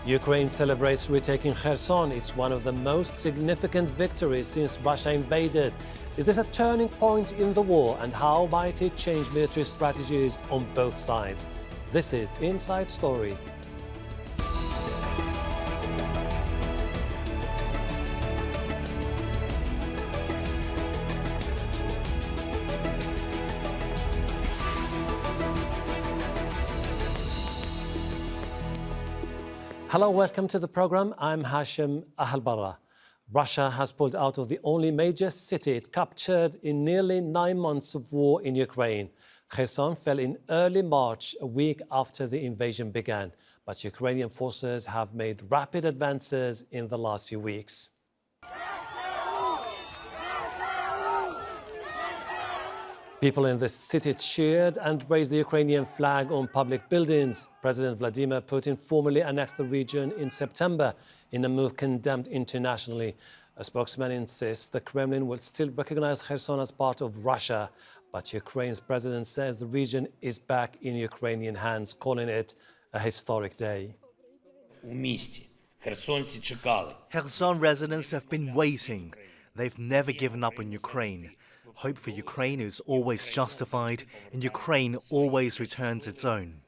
Ukraine celebrates retaking Kherson. It's one of the most significant victories since Russia invaded. Is this a turning point in the war, and how might it change military strategies on both sides? This is Inside Story. Hello, welcome to the program. I'm Hashim Ahalbara. Russia has pulled out of the only major city it captured in nearly 9 months of war in Ukraine. Kherson fell in early March, a week after the invasion began. But Ukrainian forces have made rapid advances in the last few weeks. People in the city cheered and raised the Ukrainian flag on public buildings. President Vladimir Putin formally annexed the region in September in a move condemned internationally. A spokesman insists the Kremlin will still recognize Kherson as part of Russia, but Ukraine's president says the region is back in Ukrainian hands, calling it a historic day. Kherson residents have been waiting. They've never given up on Ukraine. Hope for Ukraine is always justified, and Ukraine always returns its own.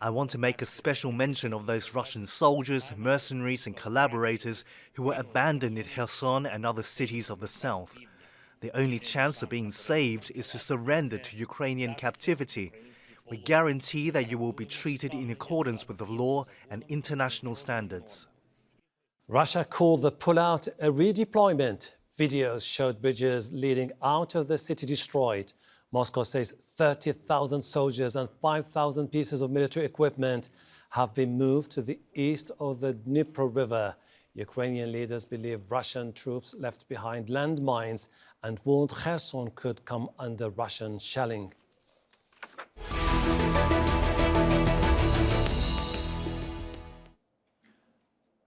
I want to make a special mention of those Russian soldiers, mercenaries and collaborators who were abandoned in Kherson and other cities of the south. The only chance of being saved is to surrender to Ukrainian captivity. We guarantee that you will be treated in accordance with the law and international standards. Russia called the pullout a redeployment. Videos showed bridges leading out of the city destroyed. Moscow says 30,000 soldiers and 5,000 pieces of military equipment have been moved to the east of the Dnipro River. Ukrainian leaders believe Russian troops left behind landmines and warned Kherson could come under Russian shelling.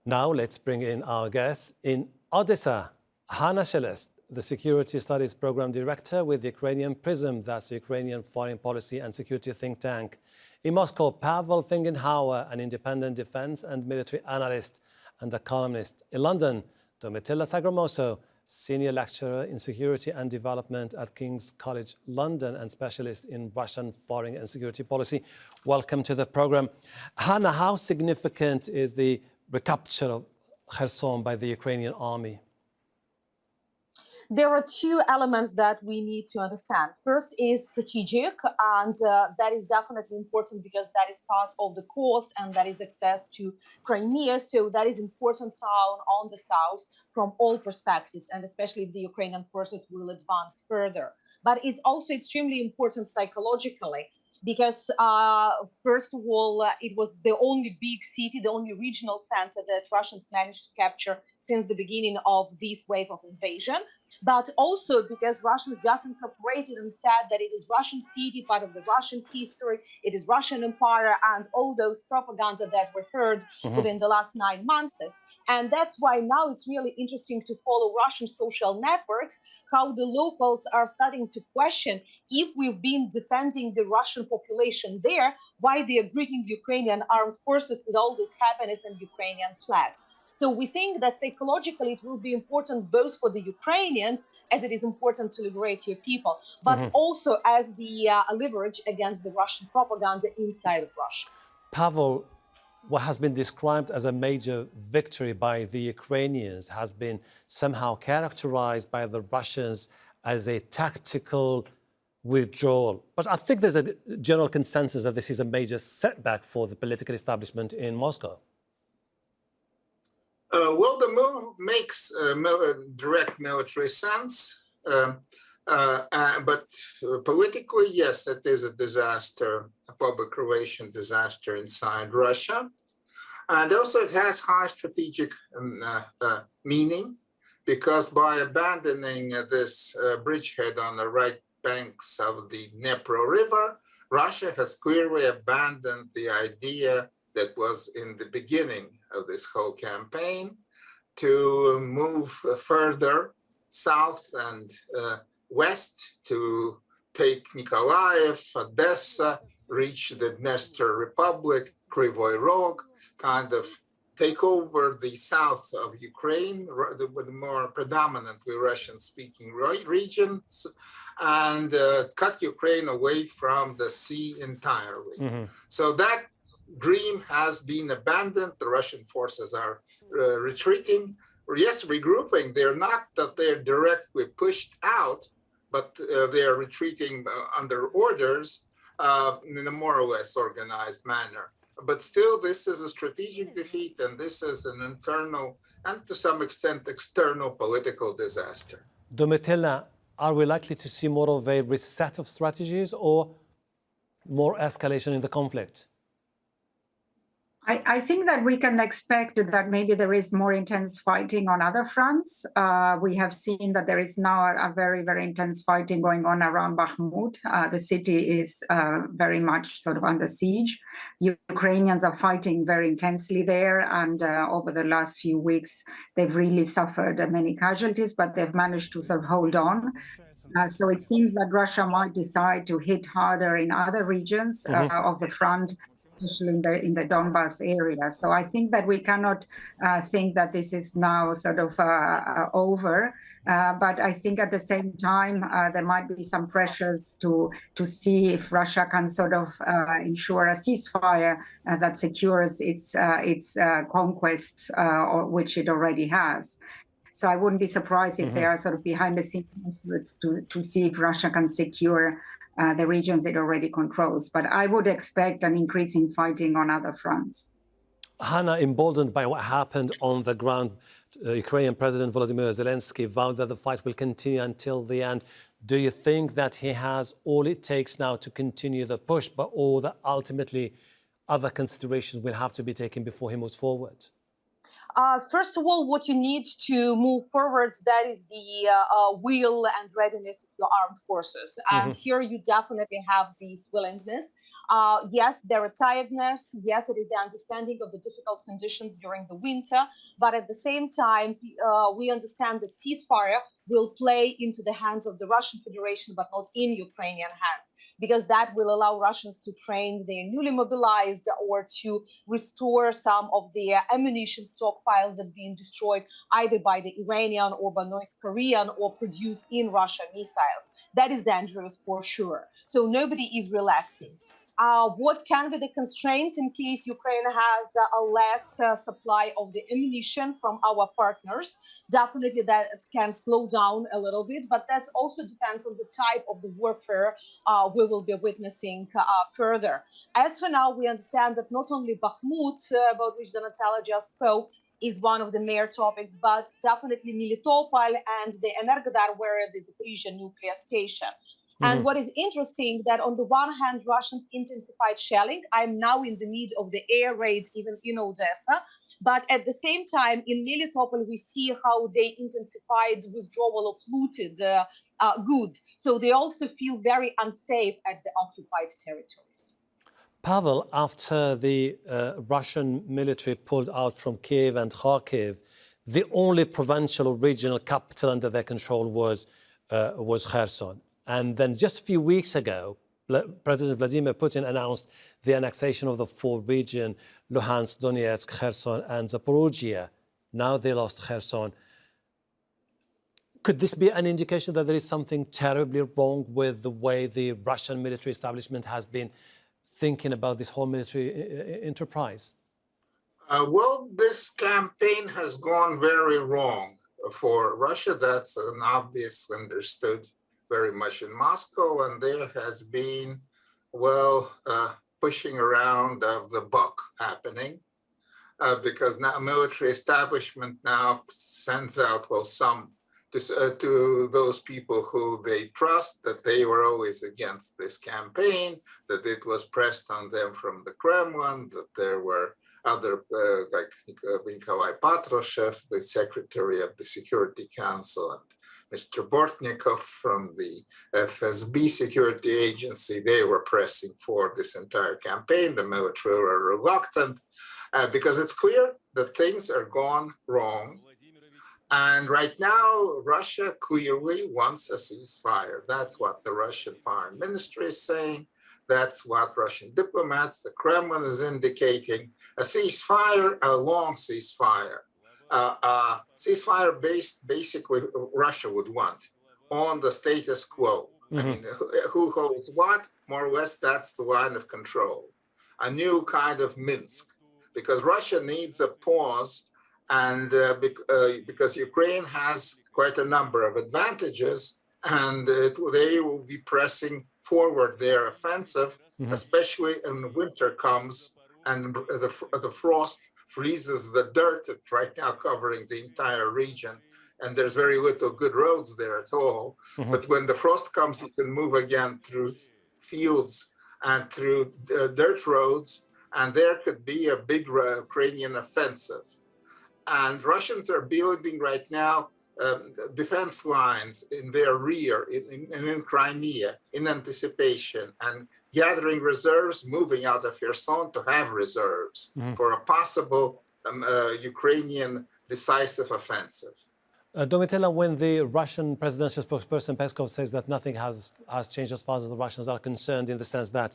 Now let's bring in our guests in Odessa. Hanna Shelest, the Security Studies Program Director with the Ukrainian PRISM, that's the Ukrainian Foreign Policy and Security Think Tank. In Moscow, Pavel Fingenhauer, an independent defense and military analyst and a columnist. In London, Domitilla Sagramoso, Senior Lecturer in Security and Development at King's College London and Specialist in Russian Foreign and Security Policy. Welcome to the program. Hanna, how significant is the recapture of Kherson by the Ukrainian army? There are two elements that we need to understand. First is strategic, and that is definitely important because that is part of the coast and that is access to Crimea. So that is important town on the south from all perspectives, and especially if the Ukrainian forces will advance further. But it's also extremely important psychologically because, first of all, it was the only big city, the only regional center that Russians managed to capture since the beginning of this wave of invasion. But also because Russia just incorporated and said that it is Russian city, part of the Russian history, it is Russian empire, and all those propaganda that were heard within the last 9 months. And that's why now it's really interesting to follow Russian social networks, how the locals are starting to question if we've been defending the Russian population there, why they are greeting Ukrainian armed forces with all this happiness and Ukrainian flags. So we think that psychologically it will be important both for the Ukrainians, as it is important to liberate your people, but also as the leverage against the Russian propaganda inside of Russia. Pavel, what has been described as a major victory by the Ukrainians has been somehow characterized by the Russians as a tactical withdrawal. But I think there's a general consensus that this is a major setback for the political establishment in Moscow. Well, the move makes direct military sense, but politically, yes, it is a disaster, a public relation disaster inside Russia. And also it has high strategic meaning, because by abandoning this bridgehead on the right banks of the Dnipro River, Russia has clearly abandoned the idea that was in the beginning of this whole campaign to move further south and west to take Nikolaev, Odessa, reach the Dniester Republic, Kryvyi Rog, kind of take over the south of Ukraine, the more predominantly Russian-speaking regions, and cut Ukraine away from the sea entirely. So that dream has been abandoned. The Russian forces are retreating. Yes, regrouping. They're not that they're directly pushed out, but they are retreating under orders in a more or less organized manner. But still, this is a strategic defeat, and this is an internal and to some extent external political disaster. Domitilla, are we likely to see more of a reset of strategies or more escalation in the conflict? I think that we can expect that maybe there is more intense fighting on other fronts. We have seen that there is now a very, very intense fighting going on around Bakhmut. The city is very much sort of under siege. Ukrainians are fighting very intensely there, and over the last few weeks, they've really suffered many casualties, but they've managed to sort of hold on. So it seems that Russia might decide to hit harder in other regions of the front, especially in the Donbas area. So I think that we cannot think that this is now sort of over. But I think at the same time, there might be some pressures to see if Russia can sort of ensure a ceasefire that secures its conquests, which it already has. So I wouldn't be surprised if they are sort of behind the scenes efforts to see if Russia can secure the regions it already controls. But I would expect an increase in fighting on other fronts. Hannah, emboldened by what happened on the ground, Ukrainian President Volodymyr Zelensky vowed that the fight will continue until the end. Do you think that he has all it takes now to continue the push, but all that ultimately other considerations will have to be taken before he moves forward? First of all, what you need to move forward, that is the will and readiness of your armed forces. And here you definitely have this willingness. Yes, there are tiredness. Yes, it is the understanding of the difficult conditions during the winter. But at the same time, we understand that ceasefire will play into the hands of the Russian Federation, but not in Ukrainian hands, because that will allow Russians to train their newly mobilized or to restore some of the ammunition stockpiles that are being destroyed either by the Iranian or by North Korean or produced in Russia missiles. That is dangerous for sure. So nobody is relaxing. What can be the constraints in case Ukraine has a less supply of the ammunition from our partners? Definitely that can slow down a little bit, but that also depends on the type of the warfare we will be witnessing further. As for now, we understand that not only Bakhmut, about which Donatella just spoke, is one of the major topics, but definitely Melitopol and the Energodar, where the Zaporizhzhia nuclear station. And what is interesting that on the one hand, Russians intensified shelling. I'm now in the midst of the air raid, even in Odessa. But at the same time, in Melitopol, we see how they intensified withdrawal of looted goods. So they also feel very unsafe at the occupied territories. Pavel, after the Russian military pulled out from Kiev and Kharkiv, the only provincial or regional capital under their control was Kherson. And then just a few weeks ago, President Vladimir Putin announced the annexation of the four regions, Luhansk, Donetsk, Kherson, and Zaporizhzhia. Now they lost Kherson. Could this be an indication that there is something terribly wrong with the way the Russian military establishment has been thinking about this whole military enterprise? Well, this campaign has gone very wrong for Russia. That's an obvious understood very much in Moscow, and there has been, pushing around of the buck happening, because now military establishment now sends out, some to those people who they trust, that they were always against this campaign, that it was pressed on them from the Kremlin, that there were other, like Nikolai Patrushev, the secretary of the Security Council, and Mr. Bortnikov from the FSB security agency, they were pressing for this entire campaign. The military were reluctant because it's clear that things are gone wrong. And right now, Russia clearly wants a ceasefire. That's what the Russian foreign ministry is saying. That's what Russian diplomats, the Kremlin is indicating. A ceasefire, a long ceasefire. Ceasefire based basically Russia would want on the status quo. I mean, who holds what? More or less, that's the line of control. A new kind of Minsk, because Russia needs a pause, and because Ukraine has quite a number of advantages, and they will be pressing forward their offensive, especially when winter comes and the frost freezes the dirt that's right now covering the entire region, and there's very little good roads there at all. But when the frost comes, you can move again through fields and through dirt roads, and there could be a big Ukrainian offensive. And Russians are building right now defense lines in their rear, in Crimea, in anticipation, and gathering reserves, moving out of Kherson to have reserves for a possible Ukrainian decisive offensive. Domitila, when the Russian presidential spokesperson Peskov says that nothing has changed as far as the Russians are concerned, in the sense that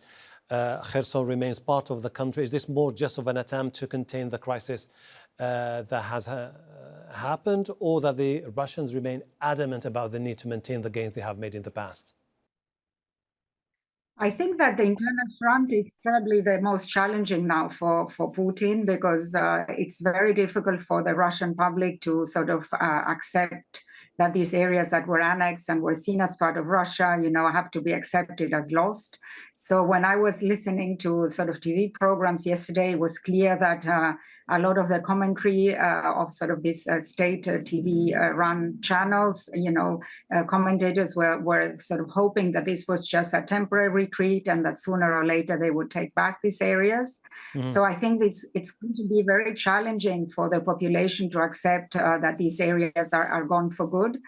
Kherson remains part of the country, is this more just of an attempt to contain the crisis that has happened, or that the Russians remain adamant about the need to maintain the gains they have made in the past? I think that the internal front is probably the most challenging now for Putin, because it's very difficult for the Russian public to sort of accept that these areas that were annexed and were seen as part of Russia, have to be accepted as lost. So when I was listening to sort of TV programs yesterday, it was clear that a lot of the commentary of sort of this state TV run channels, commentators were sort of hoping that this was just a temporary retreat and that sooner or later they would take back these areas. So I think it's going to be very challenging for the population to accept that these areas are gone for good.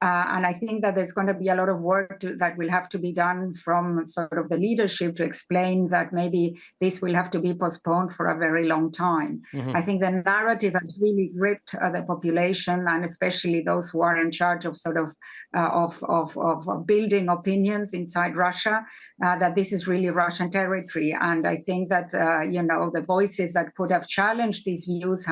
And I think that there's going to be a lot of work that will have to be done from sort of the leadership to explain that maybe this will have to be postponed for a very long time. I think the narrative has really gripped the population, and especially those who are in charge of sort of building opinions inside Russia, that this is really Russian territory. And I think that the voices that could have challenged these views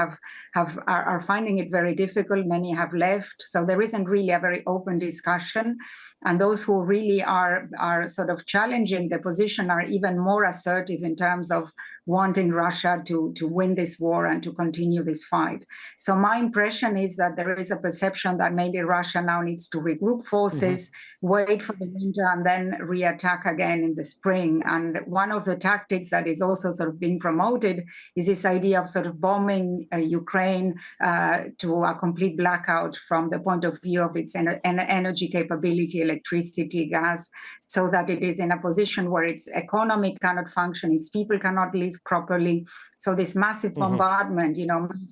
are finding it very difficult. Many have left, so there isn't really a very open discussion. And those who really are sort of challenging the position are even more assertive in terms of wanting Russia to win this war and to continue this fight. So my impression is that there is a perception that maybe Russia now needs to regroup forces, wait for the winter, and then re-attack again in the spring. And one of the tactics that is also sort of being promoted is this idea of sort of bombing Ukraine to a complete blackout from the point of view of its energy capability, electricity, gas, so that it is in a position where its economy cannot function, its people cannot live properly. So this massive bombardment, may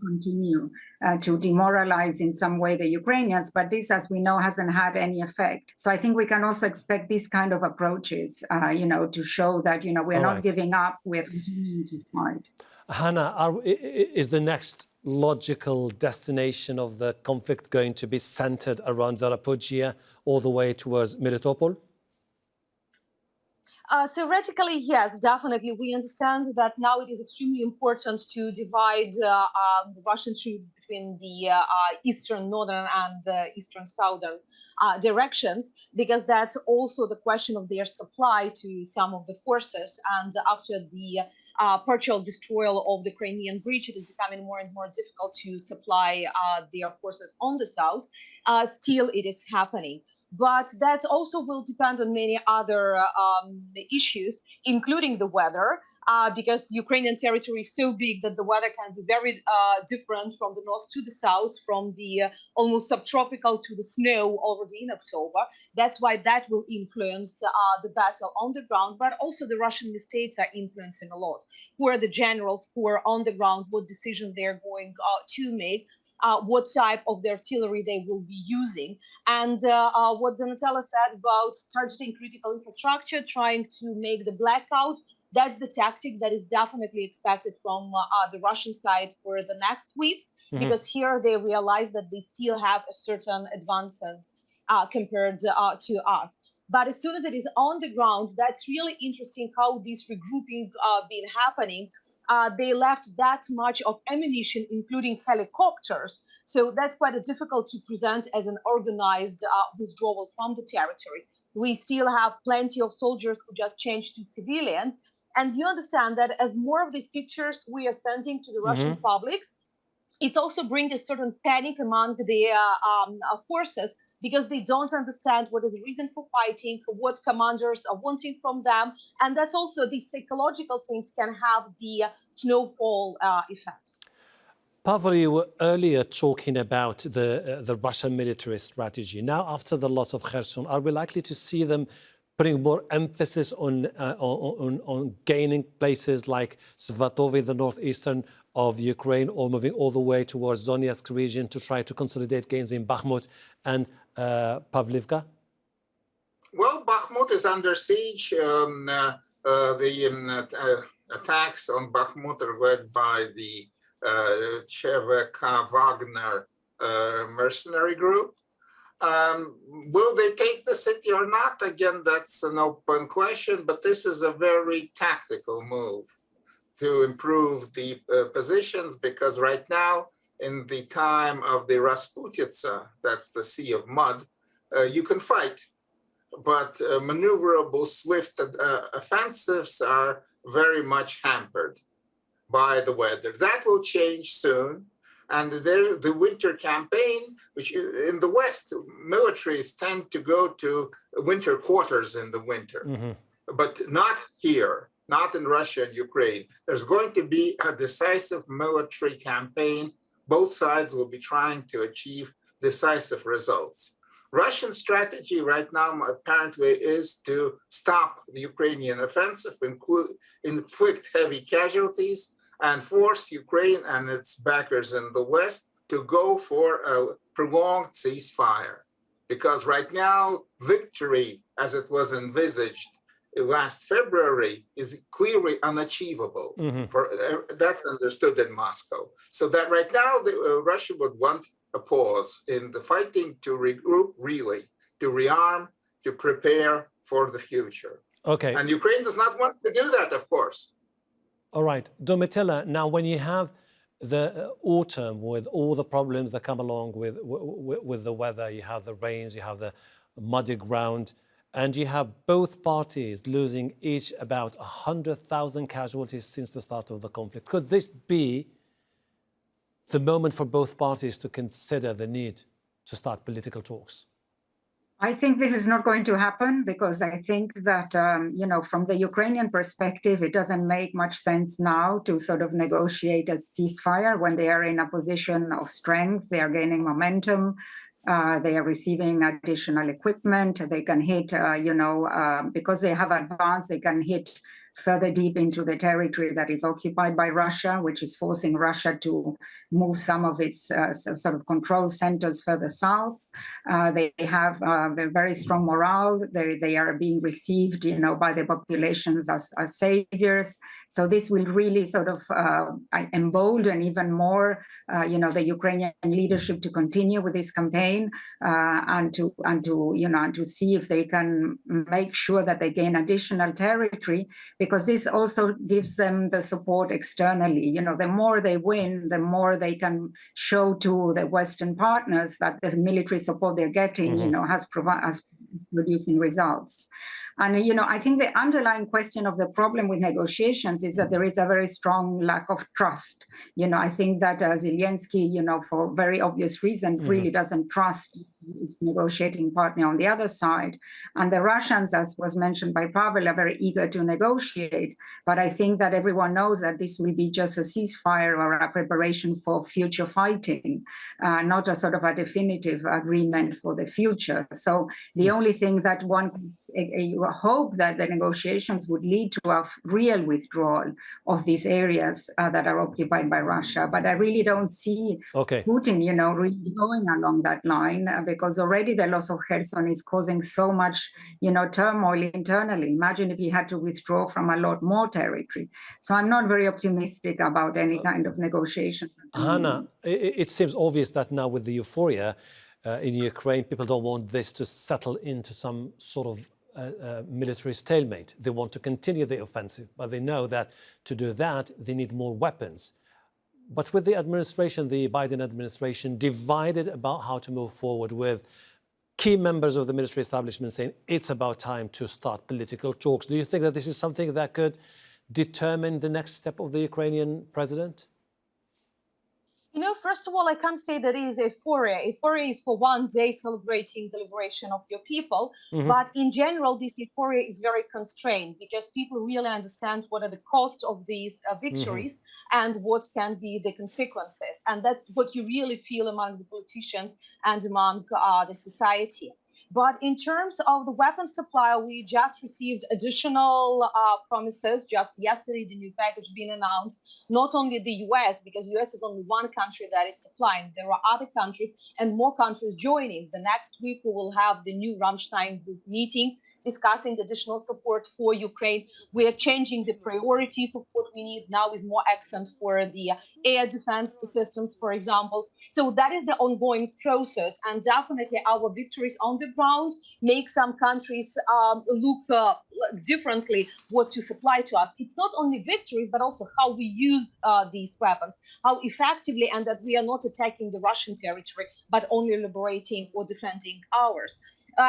continue to demoralize in some way the Ukrainians, but this, as we know, hasn't had any effect. So I think we can also expect these kind of approaches, to show that, we're not giving up, we're continuing to fight. Hannah, is the next logical destination of the conflict going to be centered around Zaporizhzhia all the way towards Melitopol? Theoretically, yes, definitely. We understand that now it is extremely important to divide the Russian troops between the eastern, northern, and eastern, southern directions, because that's also the question of their supply to some of the forces. And after the partial destroyal of the Crimean Bridge, it is becoming more and more difficult to supply their forces on the south. Still, it is happening. But that also will depend on many other issues, including the weather, because Ukrainian territory is so big that the weather can be very different from the north to the south, from the almost subtropical to the snow already in October. That's why that will influence the battle on the ground, but also the Russian mistakes are influencing a lot. Who are the generals who are on the ground, what decision they're going to make, what type of the artillery they will be using. And what Donatella said about targeting critical infrastructure, trying to make the blackout, that's the tactic that is definitely expected from the Russian side for the next weeks, because here they realize that they still have a certain advancement compared to us. But as soon as it is on the ground, that's really interesting how this regrouping been happening. They left that much of ammunition, including helicopters. So that's quite difficult to present as an organized withdrawal from the territories. We still have plenty of soldiers who just changed to civilians. And you understand that as more of these pictures we are sending to the Russian publics, it's also bringing a certain panic among the forces because they don't understand what is the reason for fighting, what commanders are wanting from them. And that's also these psychological things can have the snowfall effect. Pavel, you were earlier talking about the Russian military strategy. Now, after the loss of Kherson, are we likely to see them putting more emphasis on gaining places like Svatove, the northeastern of Ukraine, or moving all the way towards Donetsk region to try to consolidate gains in Bakhmut and Pavlivka? Well, Bakhmut is under siege. The attacks on Bakhmut are led by the CVK Wagner mercenary group. Will they take the city or not? Again, that's an open question, but this is a very tactical move to improve the positions, because right now, in the time of the Rasputitsa, that's the Sea of Mud, you can fight, but maneuverable, swift offensives are very much hampered by the weather. That will change soon. And the winter campaign, which in the West, militaries tend to go to winter quarters in the winter, but not here, not in Russia and Ukraine. There's going to be a decisive military campaign. Both sides will be trying to achieve decisive results. Russian strategy right now, apparently, is to stop the Ukrainian offensive, inflict heavy casualties, and force Ukraine and its backers in the West to go for a prolonged ceasefire. Because right now, victory, as it was envisaged last February, is clearly unachievable. That's understood in Moscow. So that right now, Russia would want a pause in the fighting to regroup, really, to rearm, to prepare for the future. Okay. And Ukraine does not want to do that, of course. All right, Domitilla, now when you have the autumn with all the problems that come along with the weather, you have the rains, you have the muddy ground, and you have both parties losing each about 100,000 casualties since the start of the conflict. Could this be the moment for both parties to consider the need to start political talks? I think this is not going to happen because I think that, from the Ukrainian perspective, it doesn't make much sense now to sort of negotiate a ceasefire when they are in a position of strength, they are gaining momentum, they are receiving additional equipment, they can hit, because they have advanced, they can hit further deep into the territory that is occupied by Russia, which is forcing Russia to move some of its sort of control centers further south. They have a very strong morale. They are being received, by the populations as saviors. So this will really sort of embolden even more, the Ukrainian leadership to continue with this campaign and to see if they can make sure that they gain additional territory, because this also gives them the support externally. The more they win, the more they can show to the Western partners that the military support they're getting, has producing results. And, I think the underlying question of the problem with negotiations is that there is a very strong lack of trust. I think that Zelensky, for very obvious reason, really doesn't trust its negotiating partner on the other side. And the Russians, as was mentioned by Pavel, are very eager to negotiate. But I think that everyone knows that this will be just a ceasefire or a preparation for future fighting, not a sort of a definitive agreement for the future. So the only thing that one could hope that the negotiations would lead to a real withdrawal of these areas that are occupied by Russia. But I really don't see Putin, really going along that line, because already the loss of Kherson is causing so much, turmoil internally. Imagine if he had to withdraw from a lot more territory. So I'm not very optimistic about any kind of negotiations. Hannah, it seems obvious that now with the euphoria in Ukraine, people don't want this to settle into some sort of military stalemate. They want to continue the offensive, but they know that to do that, they need more weapons. But with the administration, the Biden administration, divided about how to move forward, with key members of the military establishment saying it's about time to start political talks. Do you think that this is something that could determine the next step of the Ukrainian president? You know, first of all, I can't say that it is euphoria. Euphoria is for one day celebrating the liberation of your people. But in general, this euphoria is very constrained because people really understand what are the costs of these victories and what can be the consequences. And that's what you really feel among the politicians and among the society. But in terms of the weapons supply, we just received additional promises. Just yesterday, the new package being announced, not only the US, because US is only one country that is supplying. There are other countries and more countries joining. The next week, we will have the new Ramstein group meeting discussing additional support for Ukraine. We are changing the priorities of what we need now is more accent for the air defense systems, for example. So that is the ongoing process. And definitely our victories on the ground make some countries look differently what to supply to us. It's not only victories, but also how we use these weapons, how effectively, and that we are not attacking the Russian territory, but only liberating or defending ours.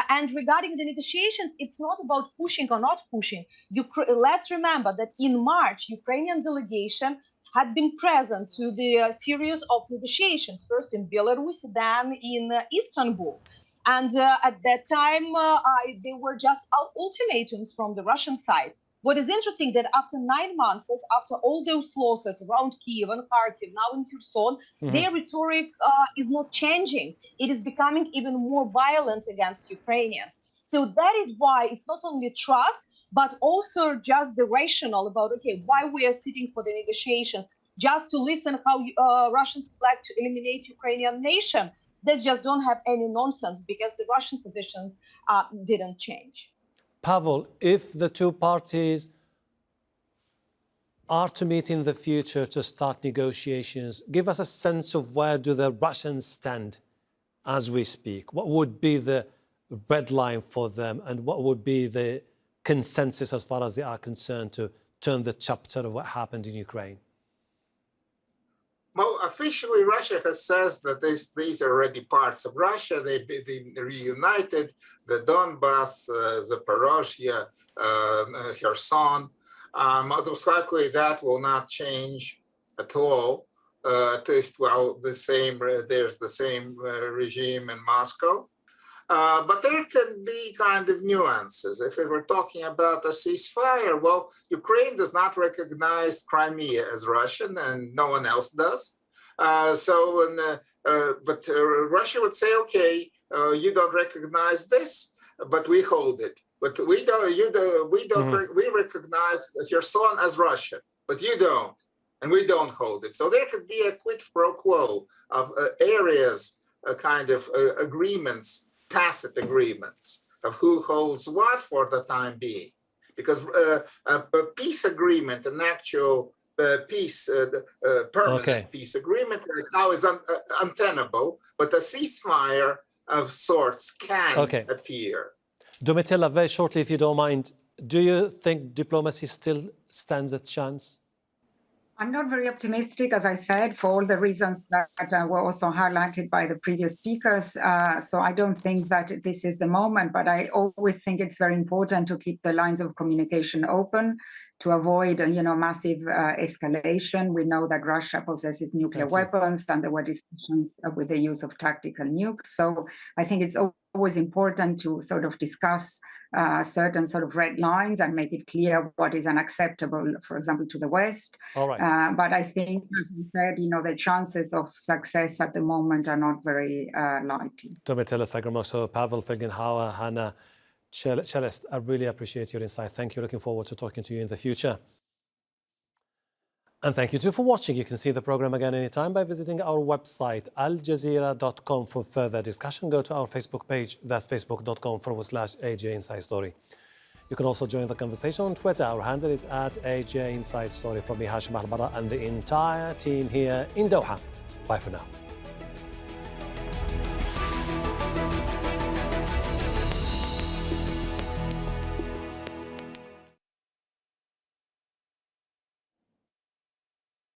And regarding the negotiations, it's not about pushing or not pushing. Let's remember that in March, Ukrainian delegation had been present to the series of negotiations, first in Belarus, then in Istanbul. And at that time, they were just ultimatums from the Russian side. What is interesting that after 9 months, after all those losses around Kyiv and Kharkiv, now in Kherson, their rhetoric is not changing. It is becoming even more violent against Ukrainians. So that is why it's not only trust, but also just the rationale about, okay, why we are sitting for the negotiations, just to listen how Russians would like to eliminate Ukrainian nation. They just don't have any nonsense because the Russian positions didn't change. Pavel, if the two parties are to meet in the future to start negotiations, give us a sense of where do the Russians stand as we speak? What would be the red line for them, and what would be the consensus as far as they are concerned to turn the chapter of what happened in Ukraine? Well, officially, Russia has said that these are already parts of Russia. They've been reunited, the Donbass, Zaporozhye, Kherson. Most likely that will not change at all. At least, well, there's the same regime in Moscow. But there can be kind of nuances. If we were talking about a ceasefire, well, Ukraine does not recognize Crimea as Russian, and no one else does. But Russia would say, okay, you don't recognize this, but we hold it. But we don't. We recognize Kherson as Russian, but you don't, and we don't hold it. So there could be a quid pro quo of areas, kind of agreements. Tacit agreements of who holds what for the time being, because a peace agreement, an actual peace, permanent peace agreement right now is untenable, but a ceasefire of sorts can appear. Domitilla, very shortly, if you don't mind, do you think diplomacy still stands a chance? I'm not very optimistic, as I said, for all the reasons that were also highlighted by the previous speakers. So I don't think that this is the moment, but I always think it's very important to keep the lines of communication open to avoid, massive escalation. We know that Russia possesses nuclear weapons, and there were discussions with the use of tactical nukes. So I think it's always important to sort of discuss certain sort of red lines and make it clear what is unacceptable, for example, to the West. All right. But I think, as you said, the chances of success at the moment are not very likely. Domitilla Sagramoso, Pavel Felgenhauer, Hannah Shelest, I really appreciate your insight. Thank you. Looking forward to talking to you in the future. And thank you too for watching. You can see the program again anytime by visiting our website, aljazeera.com, for further discussion. Go to our Facebook page, that's facebook.com/AJ Inside Story. You can also join the conversation on Twitter. Our handle is @AJ Inside Story. From me, Hashim Al-Bara, and the entire team here in Doha. Bye for now.